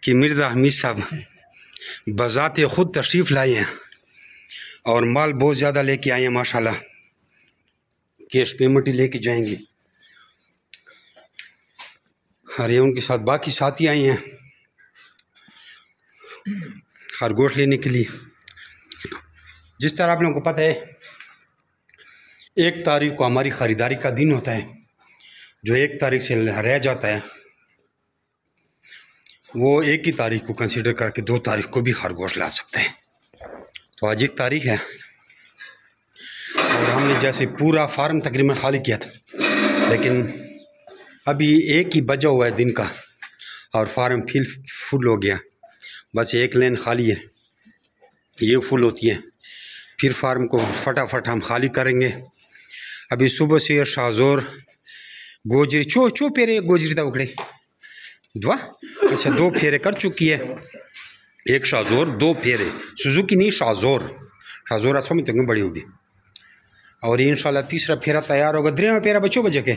कि मिर्ज़ा हमीद साहब बज़ाते ख़ुद तशरीफ़ लाए हैं और माल बहुत ज़्यादा लेके आए हैं माशाल्लाह। कैश पेमेंट ही लेके जाएंगे और ये उनके साथ बाकी साथी आए हैं खरगोश लेने के लिए। जिस तरह आप लोगों को पता है 1 तारीख को हमारी ख़रीदारी का दिन होता है, जो 1 तारीख से रह जाता है वो 1 ही तारीख को कंसीडर करके 2 तारीख को भी खरगोश ला सकते हैं। तो आज 1 तारीख है और हमने जैसे पूरा फार्म तकरीबन खाली किया था, लेकिन अभी 1 ही बजा हुआ है दिन का और फार्म फुल हो गया। बस 1 लेन खाली है, ये फुल होती है, फिर फार्म को फटाफट हम खाली करेंगे। अभी सुबह से शाहजोर गोजरी चो फेरे गोजरी था उखड़े दुआ अच्छा 2 फेरे कर चुकी है। 1 शाहजोर 2 फेरे सुजुकी नहीं शाहजोर असम में तक बड़ी होगी और ये इंशाल्लाह 3रा फेरा तैयार होगा। 3वां फेरा बच्चों बजे के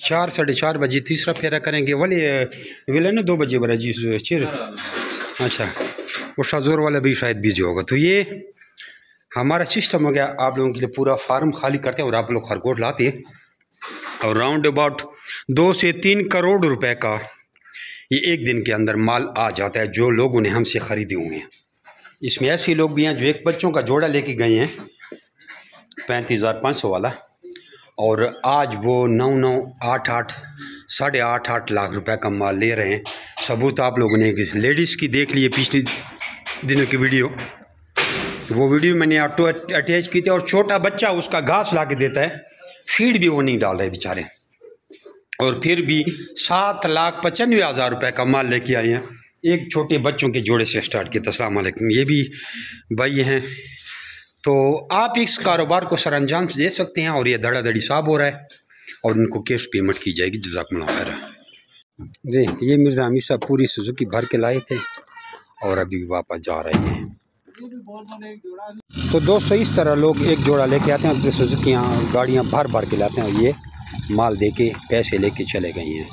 4 साढ़े 4 बजे 3रा फेरा करेंगे। वाले ना 2 बजे बरा जी चिर अच्छा वो शाहजोर वाला भी शायद बिजी होगा। तो ये हमारा सिस्टम हो गया। आप लोगों के लिए पूरा फार्म खाली करते हैं और आप लोग खरगोश लाते हैं और राउंड अबाउट 2 से 3 करोड़ रुपए का ये 1 दिन के अंदर माल आ जाता है, जो लोगों ने हमसे ख़रीदे हुए हैं। इसमें ऐसे लोग भी हैं जो 1 बच्चों का जोड़ा लेके गए हैं 35,500 वाला और आज वो 9-9, 8-8, साढ़े 8 लाख रुपए का माल ले रहे हैं। सबूत आप लोगों ने लेडीज़ की देख लिए पिछले दिनों की वीडियो, वो वीडियो मैंने ऑटो अटैच की थी। और छोटा बच्चा उसका घास ला के देता है, फीड भी वो नहीं डाल रहे बेचारे, और फिर भी 7,95,000 रुपये का माल लेके आए हैं। 1 छोटे बच्चों के जोड़े से स्टार्ट किया। अस्सलाम वालेकुम, ये भी भाई हैं। तो आप इस कारोबार को सरअंजाम दे सकते हैं और ये धड़ाधड़ी साहब हो रहा है और उनको कैश पेमेंट की जाएगी। जज़ाकुमुल्लाह खैर। देख ये मिर्ज़ा हमीद साहब पूरी सुजुकी भर के लाए थे और अभी वापस जा रहे हैं। तो दोस्तों इस तरह लोग 1 जोड़ा लेके आते हैं, अपनी सुजुकी गाड़ियाँ भर भर के लाते हैं और ये माल दे के पैसे लेके चले गए हैं।